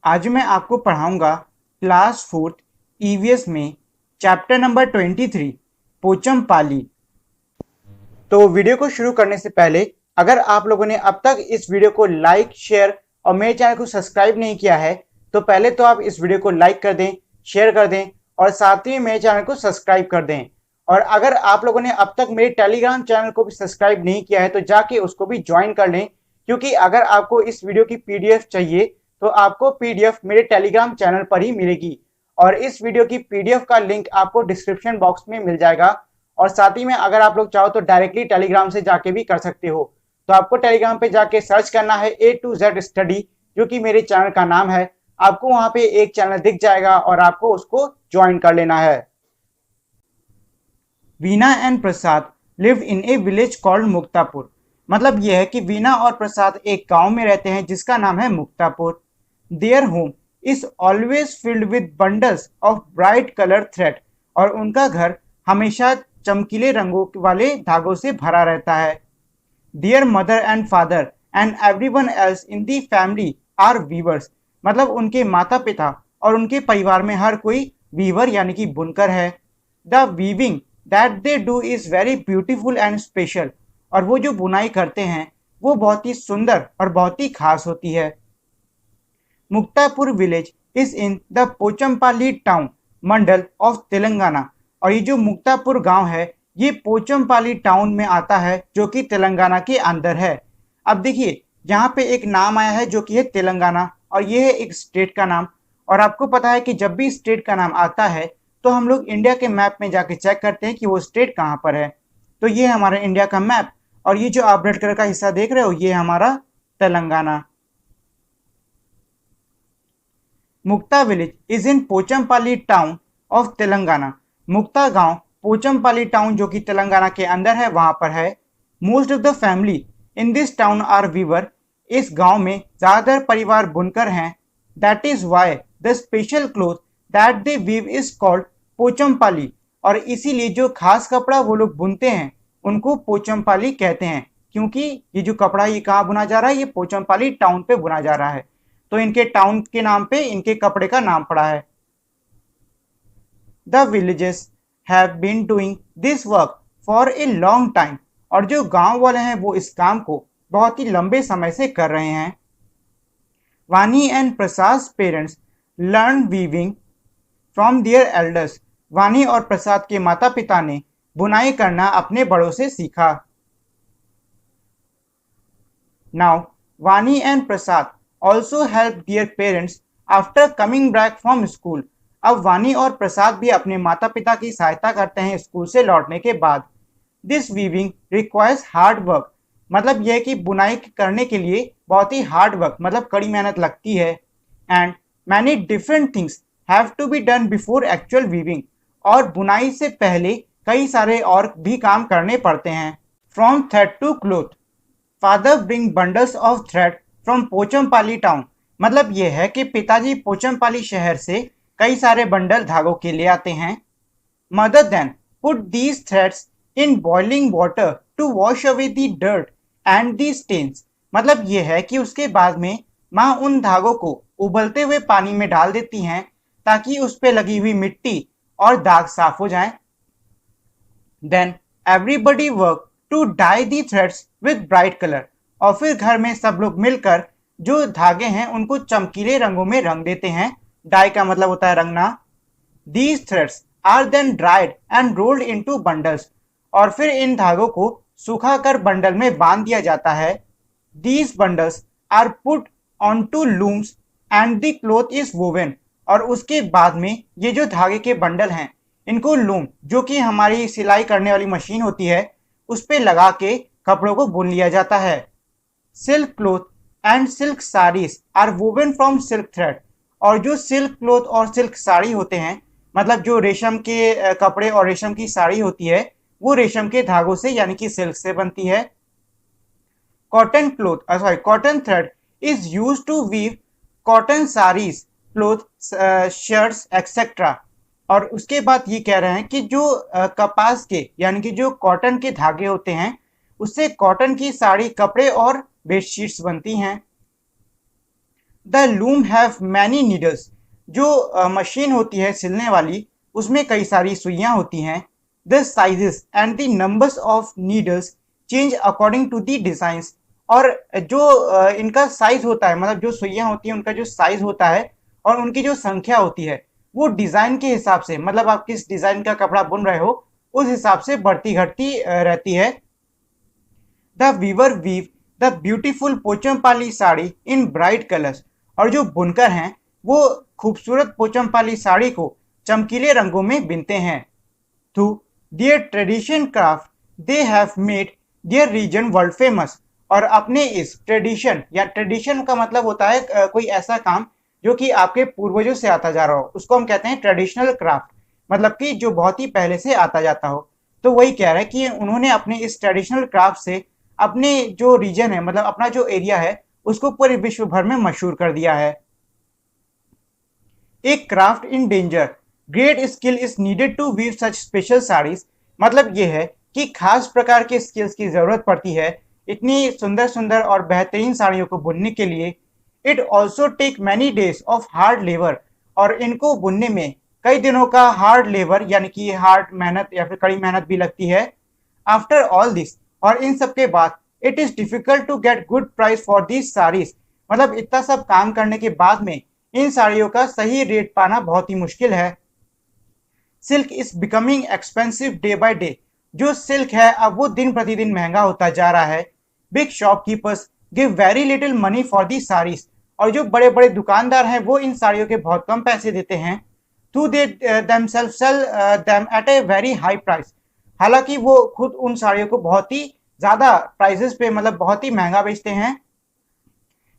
आज मैं आपको पढ़ाऊंगा क्लास 4th ईवीएस में चैप्टर नंबर 23 पोचमपाली। तो वीडियो को शुरू करने से पहले अगर आप लोगों ने अब तक इस वीडियो को लाइक, शेयर और मेरे चैनल को सब्सक्राइब नहीं किया है तो पहले तो आप इस वीडियो को लाइक कर दें, शेयर कर दें और साथ ही मेरे चैनल को सब्सक्राइब कर दें। और अगर आप लोगों ने अब तक मेरे टेलीग्राम चैनल को भी सब्सक्राइब नहीं किया है तो जाके उसको भी ज्वाइन कर लें, क्योंकि अगर आपको इस वीडियो की पीडीएफ चाहिए तो आपको पीडीएफ मेरे टेलीग्राम चैनल पर ही मिलेगी और इस वीडियो की पीडीएफ का लिंक आपको डिस्क्रिप्शन बॉक्स में मिल जाएगा। और साथ ही में अगर आप लोग चाहो तो डायरेक्टली टेलीग्राम से जाके भी कर सकते हो। तो आपको टेलीग्राम पे जाके सर्च करना है A to Z स्टडी, जो कि मेरे चैनल का नाम है। आपको वहां पे एक चैनल दिख जाएगा और आपको उसको ज्वाइन कर लेना है। Veena and Prasad lived in A village called Muktapur. मतलब यह है कि वीना और प्रसाद एक गांव में रहते हैं जिसका नाम है Muktapur. Their home is always filled with bundles of bright colour thread. और उनका घर हमेशा चमकीले रंगों वाले धागों से भरा रहता है। Dear mother and father and everyone else in the family are weavers. मतलब उनके माता पिता और उनके परिवार में हर कोई वीवर यानी कि बुनकर है। The weaving that they do is very beautiful and special. और वो जो बुनाई करते हैं वो बहुत ही सुंदर और बहुत ही खास होती है। Muktapur village is in the Pochampally town mandal of Telangana. और ये जो मुक्तापुर गांव है ये पोचमपाली टाउन में आता है जो कि तेलंगाना के अंदर है। अब देखिए यहाँ पे एक नाम आया है जो कि है तेलंगाना और ये है एक स्टेट का नाम। और आपको पता है कि जब भी स्टेट का नाम आता है तो हम लोग इंडिया के मैप में जाके चेक करते हैं कि वो स्टेट कहाँ पर है। तो ये है हमारा इंडिया का मैप और ये जो आप रेड कलर का हिस्सा देख रहे हो ये है हमारा Telangana. Mukta village is in Pochampally town of Telangana. Mukta गांव पोचमपाली टाउन जो कि तेलंगाना के अंदर है वहां पर है। Most of the family in this town are weaver. इस गांव में ज्यादातर परिवार बुनकर हैं। That is why the special cloth that they weave is called Pochampally. और इसीलिए जो खास कपड़ा वो लोग बुनते हैं उनको पोचमपाली कहते हैं, क्योंकि ये जो कपड़ा ये कहाँ बुना जा रहा है, ये पोचमपाली टाउन पे बुना जा रहा है। तो इनके टाउन के नाम पे इनके कपड़े का नाम पड़ा है। The villages have been doing this work for a long time. और जो गांव वाले हैं वो इस काम को बहुत ही लंबे समय से कर रहे हैं। वानी and Prasad parents learn weaving from their elders. वानी और प्रसाद के माता पिता ने बुनाई करना अपने बड़ों से सीखा। नाउ वानी and Prasad also help their parents after coming back from school. अब वानी और प्रसाद भी अपने माता पिता की सहायता करते हैं स्कूल से लौटने के बाद। This weaving requires hard work. मतलब यह कि बुनाई करने के लिए बहुत ही हार्ड वर्क मतलब कड़ी मेहनत लगती है। And many different things have to be done before actual weaving. और बुनाई से पहले कई सारे और भी काम करने पड़ते हैं। From thread to cloth father bring bundles of thread from Pochampally town. मतलब यह है कि पिताजी पोचमपाली शहर से कई सारे बंडल धागों के ले आते हैं। Mother then put these threads in boiling water to wash away the dirt and the stains. मतलब यह है कि उसके बाद में माँ उन धागों को उबलते हुए पानी में डाल देती हैं ताकि उस पे लगी हुई मिट्टी और दाग साफ हो जाएं। Then everybody work to dye the threads with bright colour. और फिर घर में सब लोग मिलकर जो धागे हैं उनको चमकीले रंगों में रंग देते हैं। डाई का मतलब होता है रंगना। These threads are then dried and rolled into bundles. और फिर इन धागों को सुखाकर बंडल में बांध दिया जाता है। These bundles are put on to looms and the cloth is woven. और उसके बाद में ये जो धागे के बंडल हैं इनको लूम जो कि हमारी सिलाई करने वाली मशीन होती है उस पे लगा के कपड़ों को बुन लिया जाता है। Silk cloth and silk saris are woven from silk thread. और जो सिल्क क्लोथ और सिल्क साड़ी होते हैं मतलब जो रेशम के कपड़े और रेशम की साड़ी होती है वो रेशम के धागों से यानी कि सिल्क से बनती है। Cotton cloth cotton thread is use to weave cotton saris, cloth, shirts etcetera. और उसके बाद ये कह रहे हैं कि जो कपास के यानी कि जो कॉटन के धागे होते हैं उससे कॉटन की साड़ी, कपड़े और बेडशीट्स बनती हैं। The loom have many needles, जो मशीन होती है सिलने वाली उसमें कई सारी सुइयां होती हैं। The sizes and the numbers of needles change according to the designs, और जो इनका साइज होता है, मतलब जो सुइयां होती हैं उनका जो साइज होता है और उनकी जो संख्या होती है वो डिजाइन के हिसाब से, मतलब आप किस डिजाइन का कपड़ा बुन रहे हो उस हिसाब से बढ़ती घटती रहती है। The weaver weave the beautiful Pochampally sari in bright colours, और जो बुनकर हैं वो खूबसूरत पोचमपाली साड़ी को चमकीले रंगों में बिनते हैं। Through their tradition craft they have made their region world famous, और अपने इस ट्रेडिशन, या ट्रेडिशन का मतलब होता है कोई ऐसा काम जो कि आपके पूर्वजों से आता जा रहा हो, उसको हम कहते हैं ट्रेडिशनल क्राफ्ट, मतलब कि जो बहुत ही पहले से आता जाता हो। तो वही कह रहा है कि उन्होंने अपने इस ट्रेडिशनल क्राफ्ट से अपने जो रीजन है, मतलब अपना जो एरिया है उसको पूरे विश्व भर में मशहूर कर दिया है। एक craft in danger, great skill is needed to weave such special saris, मतलब ये है कि खास प्रकार के स्किल्स की जरूरत पड़ती है इतनी सुंदर सुंदर और बेहतरीन साड़ियों को बुनने के लिए। It also take many days of hard labour, और इनको बुनने में कई दिनों का हार्ड लेबर यानी कि हार्ड मेहनत या फिर कड़ी मेहनत भी लगती है। आफ्टर ऑल दिस, और इन सब के बाद, it is difficult to get good price for this saris, मतलब इतना सब काम करने के बाद में इन साड़ियों का सही रेट पाना बहुत ही मुश्किल है। Silk is becoming expensive day by day, जो सिल्क है अब वो दिन प्रतिदिन महंगा होता जा रहा है। Big shopkeepers give very little money for the saris, और जो बड़े बड़े दुकानदार हैं वो इन साड़ियों के बहुत कम पैसे देते हैं। To they themselves sell them at a very high price, हालांकि वो खुद उन साड़ियों को बहुत ही ज्यादा प्राइसेस पे, मतलब बहुत ही महंगा बेचते हैं।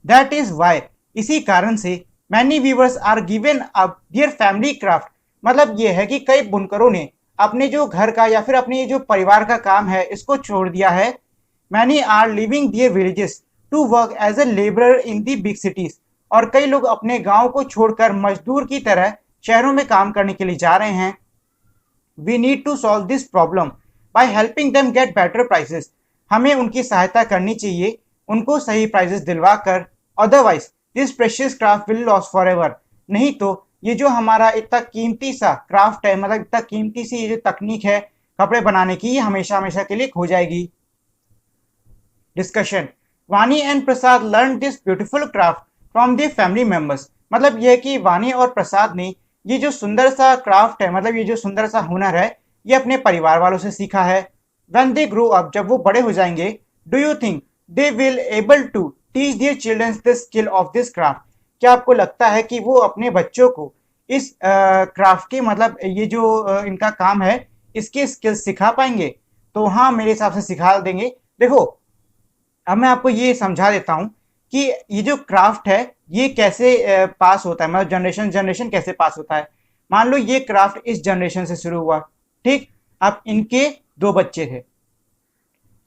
दैट इज वाई, इसी कारण से many weavers are given up their family craft, मतलब ये है कि कई बुनकरों ने अपने जो घर का या फिर अपने जो परिवार का काम है इसको छोड़ दिया है। Many are living their villages to work as a labourer in the big cities, और कई लोग अपने गांव को छोड़कर मजदूर की तरह शहरों में काम करने के लिए जा रहे हैं। We need to solve this problem by helping them get better prices, हमें उनकी सहायता करनी चाहिए उनको सही प्राइसेस दिलवा कर। Otherwise this precious craft will loss for ever, नहीं तो ये जो हमारा इतना कीमती सा क्राफ्ट है, मतलब इतना कीमती सी ये जो तकनीक है कपड़े बनाने की, ये हमेशा हमेशा के लिए खो जाएगी। डिस्कशन, वानी and Prasad learn this beautiful craft from their family members, मतलब यह है कि वानी और प्रसाद ने ये जो सुंदर सा क्राफ्ट है, मतलब ये जो सुंदर सा हुनर है, ये अपने परिवार वालों से सीखा है। व्हेन दे ग्रो अप, जब वो बड़े हो जाएंगे, do you think they will able to teach their children the skill of this craft, क्या आपको लगता है कि वो अपने बच्चों को इस क्राफ्ट के, मतलब ये जो इनका काम है इसके स्किल्स सिखा पाएंगे? तो हाँ, मेरे हिसाब से सिखा देंगे। देखो, अब मैं आपको ये समझा देता हूँ कि ये जो क्राफ्ट है ये कैसे पास होता है, मतलब जनरेशन जनरेशन कैसे पास होता है। मान लो ये क्राफ्ट इस जनरेशन से शुरू हुआ, ठीक। अब इनके दो बच्चे थे,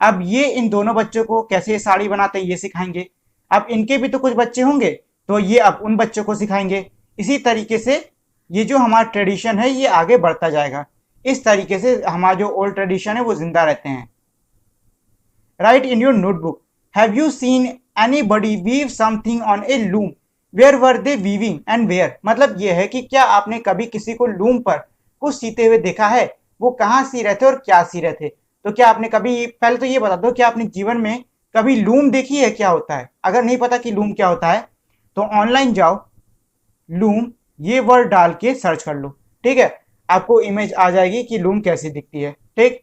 अब ये इन दोनों बच्चों को कैसे साड़ी बनाते हैं ये सिखाएंगे। अब इनके भी तो कुछ बच्चे होंगे, तो ये अब उन बच्चों को सिखाएंगे। इसी तरीके से ये जो हमारा ट्रेडिशन है ये आगे बढ़ता जाएगा। इस तरीके से हमारा जो ओल्ड ट्रेडिशन है वो जिंदा रहते हैं। Write in your notebook, have you seen anybody weave something on a loom, where were they weaving and where, मतलब ये है कि क्या आपने कभी किसी को लूम पर कुछ सीते हुए देखा है, वो कहाँ सी रहे थे और क्या सी रहे थे। तो क्या आपने कभी, पहले तो ये बता दो, क्या आपने जीवन में कभी लूम देखी है, क्या होता है? अगर नहीं पता कि लूम क्या होता है तो ऑनलाइन जाओ, लूम ये वर्ड डाल के सर्च कर लो, ठीक है। आपको इमेज आ जाएगी कि लूम कैसी दिखती है, ठीक।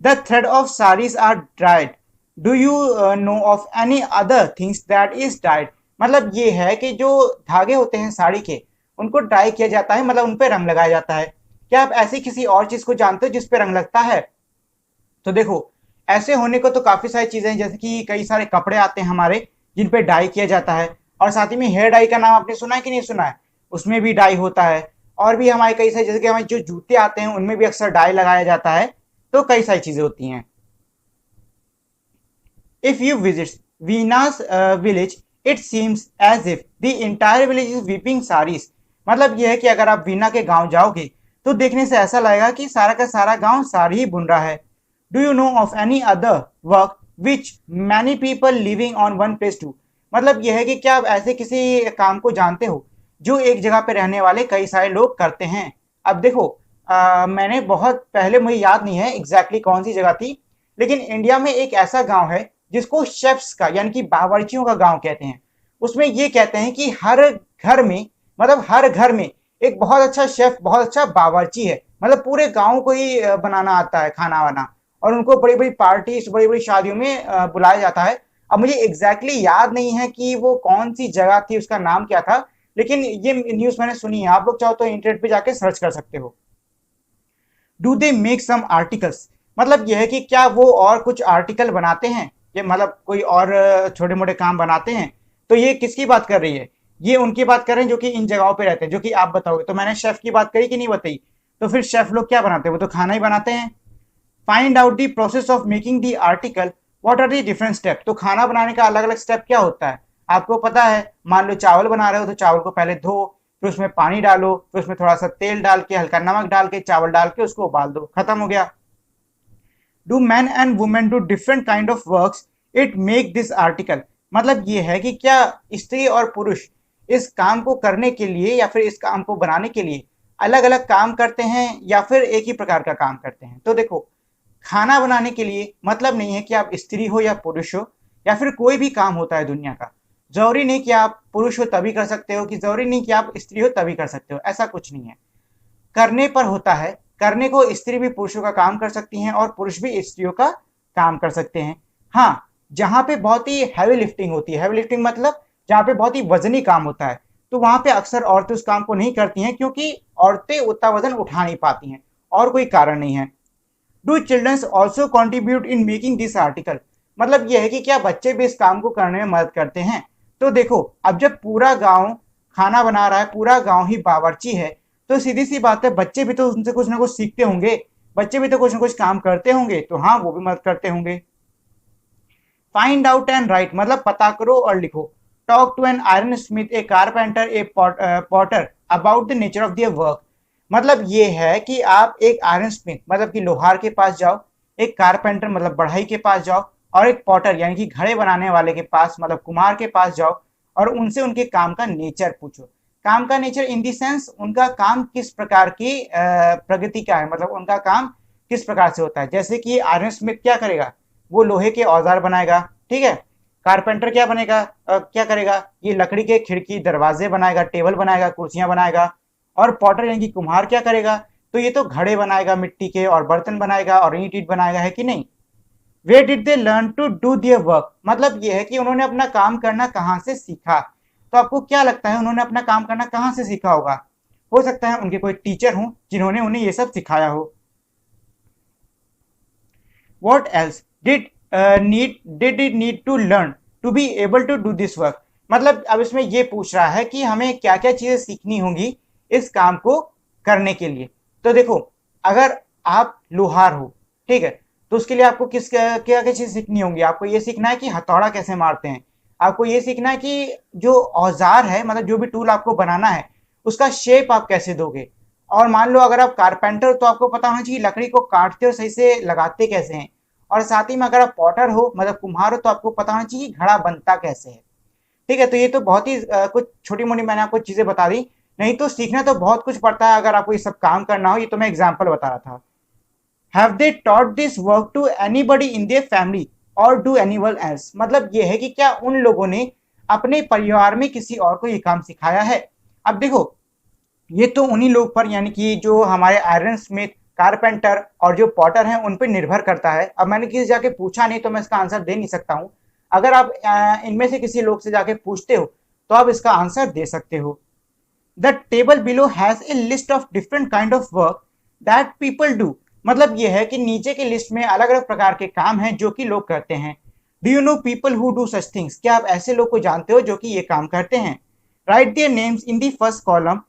The thread of saris are dried, do you know of any other things that is dyed, मतलब ये है कि जो धागे होते हैं साड़ी के उनको डाई किया जाता है, मतलब उन पे रंग लगाया जाता है। क्या आप ऐसी किसी और चीज को जानते हो जिस पे रंग लगता है? तो देखो, ऐसे होने को तो काफी सारी चीजें हैं, जैसे कि कई सारे कपड़े आते हैं हमारे जिन पे डाई किया जाता है, और साथ ही में हेयर डाई का नाम आपने सुना है कि नहीं सुना है, उसमें भी डाई होता है। और भी हमारे कई सारे, जैसे कि हमारे जो जूते आते हैं उनमें भी अक्सर डाई लगाया जाता है। तो कई सारी चीजें होती हैं। If you visit Veena's village, it seems as if the entire village is weaving sarees, मतलब यह है कि अगर आप वीना के गांव जाओगे तो देखने से ऐसा लगेगा कि सारा का सारा गांव साड़ी ही बुन रहा है। Do you know of any other work which many people living on one place to, मतलब यह है कि क्या आप ऐसे किसी काम को जानते हो जो एक जगह पे रहने वाले कई सारे लोग करते हैं? अब देखो, मैंने बहुत पहले, मुझे याद नहीं है एग्जैक्टली कौन सी जगह थी, लेकिन इंडिया में एक ऐसा गांव है जिसको शेफ्स का यानी कि बावर्चियों का गांव कहते हैं। उसमें ये कहते हैं कि हर घर में, मतलब हर घर में एक बहुत अच्छा शेफ, बहुत अच्छा बावर्ची है। मतलब पूरे गांव को ही बनाना आता है खाना वाना, और उनको बड़ी बड़ी पार्टीज, बड़ी बड़ी शादियों में बुलाया जाता है। अब मुझे एग्जैक्टली याद नहीं है कि वो कौन सी जगह थी, उसका नाम क्या था, लेकिन ये न्यूज मैंने सुनी है। आप लोग चाहो तो इंटरनेट पे जाके सर्च कर सकते हो। Do they make some articles, मतलब यह है कि क्या वो और कुछ आर्टिकल बनाते हैं, ये मतलब कोई और छोटे मोटे काम बनाते हैं। तो ये किसकी बात कर रही है? ये उनकी बात कर रहे हैं जो कि इन जगहों पे रहते हैं, जो कि आप बताओगे। तो मैंने शेफ की बात करी कि नहीं बताई? तो फिर शेफ लोग क्या बनाते हैं? वो तो खाना ही बनाते हैं। Find out the process of making the article, what are the different step. तो खाना बनाने का अलग अलग स्टेप क्या होता है आपको पता है? मान लो चावल बना रहे हो तो चावल को पहले धो, फिर उसमें पानी डालो, फिर उसमें थोड़ा सा तेल डाल के, हल्का नमक डाल के, चावल डाल के उसको उबाल दो, खत्म हो गया। Do man and women do different kind of works, it make this article. मतलब ये है कि क्या स्त्री और पुरुष इस काम को करने के लिए या फिर इस काम को बनाने के लिए अलग अलग काम करते हैं या फिर एक ही प्रकार का काम करते हैं? तो देखो, खाना बनाने के लिए मतलब नहीं है कि आप स्त्री हो या पुरुष हो, या फिर कोई भी काम होता है दुनिया का, जरूरी नहीं कि आप पुरुष हो तभी कर सकते हो, कि जरूरी नहीं कि आप स्त्री हो तभी कर सकते हो, ऐसा कुछ नहीं है। करने पर होता है। करने को स्त्री भी पुरुषों का काम कर सकती हैं और पुरुष भी स्त्रियों का काम कर सकते हैं। हाँ, जहां पे बहुत ही हैवी लिफ्टिंग होती है, हैवी लिफ्टिंग मतलब जहां पे बहुत ही वजनी काम होता है, तो वहां पे अक्सर औरतें उस काम को नहीं करती हैं, क्योंकि औरतें उतना वजन उठा नहीं पाती हैं, और कोई कारण नहीं है। Do childrens also contribute in making this article, मतलब यह है कि क्या बच्चे भी इस काम को करने में मदद करते हैं? तो देखो, अब जब पूरा गांव खाना बना रहा है, पूरा गांव ही बावर्ची है, तो सीधी सी बात है बच्चे भी तो उनसे कुछ ना कुछ सीखते होंगे, बच्चे भी तो कुछ ना कुछ काम करते होंगे, तो हाँ वो भी मदद करते होंगे। फाइंड आउट एंड राइट, मतलब पता करो और लिखो। Talk to an iron smith, a carpenter, a potter about the nature of their work. मतलब ये है कि आप एक आयरन स्मिथ मतलब कि लोहार के पास जाओ, एक कारपेंटर मतलब बढ़ई के पास जाओ, और एक पॉटर यानी कि घड़े बनाने वाले के पास मतलब कुम्हार के पास जाओ, और उनसे उनके काम का नेचर पूछो। काम का नेचर इन दी सेंस उनका काम किस प्रकार की प्रगति का है, मतलब उनका काम किस प्रकार से होता है। जैसे कि आयरन स्मिथ क्या करेगा? वो लोहे के औजार बनाएगा, ठीक है। कारपेंटर क्या बनेगा, क्या करेगा? ये लकड़ी के खिड़की दरवाजे बनाएगा, टेबल बनाएगा, कुर्सियां बनाएगा। और पॉटर यानी कि कुम्हार क्या करेगा? तो ये तो घड़े बनाएगा मिट्टी के, और बर्तन बनाएगा, और ईंट ईट बनाएगा, है कि नहीं? Where did they learn to do their work, मतलब ये है कि उन्होंने अपना काम करना कहाँ से सीखा। तो आपको क्या लगता है उन्होंने अपना काम करना कहाँ से सीखा होगा? हो सकता है उनके कोई टीचर हों जिन्होंने उन्हें ये सब सिखाया हो। What else did it need to learn to be able to do this work? मतलब अब इसमें ये पूछ रहा है कि हमें क्या क्या चीजें सीखनी होंगी इस काम को करने के लिए। तो देखो, अगर आप लोहार हो, ठीक है, तो उसके लिए आपको किस क्या क्या चीज सीखनी होंगी? आपको ये सीखना है कि हथौड़ा कैसे मारते हैं, आपको ये सीखना है कि जो औजार है, मतलब जो भी टूल आपको बनाना है, उसका शेप आप कैसे दोगे। और मान लो अगर आप कारपेंटर, तो आपको पता होना चाहिए लकड़ी को काटते और सही से लगाते कैसे हैं। और साथ ही में अगर आप पॉटर हो मतलब कुम्हार हो, तो आपको पता होना चाहिए घड़ा बनता कैसे है। ठीक है, तो ये तो बहुत ही कुछ छोटी मोटी मैंने आपको चीजें बता दी। नहीं तो सीखना तो बहुत कुछ पड़ता है अगर आपको ये सब काम करना हो। ये तो मैं एग्जाम्पल बता रहा था। Have they taught this work to anybody in their family और डू एनीवन एल्स, मतलब ये है कि क्या उन लोगों ने अपने परिवार में किसी और को ये काम सिखाया है? अब देखो, ये तो उन्हीं लोग पर यानी कि जो हमारे आयरन स्मिथ, कारपेंटर और जो पॉटर हैं उन पर निर्भर करता है। अब मैंने किसी जाके पूछा नहीं तो मैं इसका आंसर दे नहीं सकता हूँ। अगर आप इनमें से किसी लोग से जाके पूछते हो तो आप इसका आंसर दे सकते हो। The table below has a list of different kind of work that people do, मतलब यह है कि नीचे की लिस्ट में अलग अलग प्रकार के काम हैं जो कि लोग करते हैं। Do you know people who do such things, क्या आप ऐसे लोग को जानते हो जो कि ये काम करते हैं? Write their names in the first column,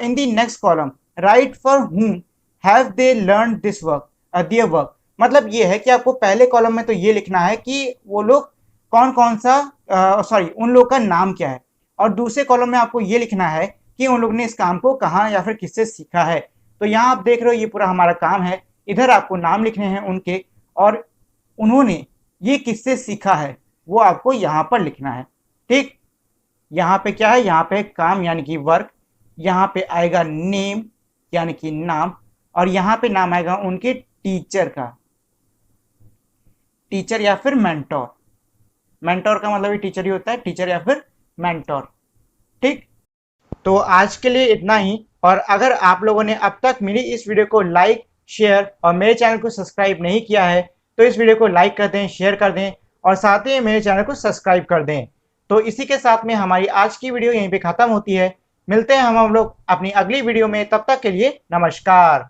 in the next column write for whom have they learn this work, their work. मतलब ये है कि आपको पहले कॉलम में तो ये लिखना है कि वो लोग कौन कौन सा, सॉरी उन लोग का नाम क्या है, और दूसरे कॉलम में आपको ये लिखना है कि उन लोग ने इस काम को कहाँ या फिर किससे सीखा है। तो यहाँ आप देख रहे हो ये पूरा हमारा काम है। इधर आपको नाम लिखने हैं उनके, और उन्होंने ये किससे सीखा है वो आपको यहाँ पर लिखना है। ठीक, यहाँ पे क्या है, यहाँ पे काम यानी कि वर्क, यहाँ पे आएगा नेम यानी कि नाम, और यहाँ पे नाम आएगा उनके टीचर का, टीचर या फिर मेंटोर। मेंटोर का मतलब ही टीचर ही होता है, टीचर या फिर मेंटोर। ठीक, तो आज के लिए इतना ही। और अगर आप लोगों ने अब तक मेरी इस वीडियो को लाइक, शेयर और मेरे चैनल को सब्सक्राइब नहीं किया है तो इस वीडियो को लाइक कर दें, शेयर कर दें और साथ ही मेरे चैनल को सब्सक्राइब कर दें। तो इसी के साथ में हमारी आज की वीडियो यहीं पे खत्म होती है। मिलते हैं हम लोग अपनी अगली वीडियो में, तब तक के लिए नमस्कार।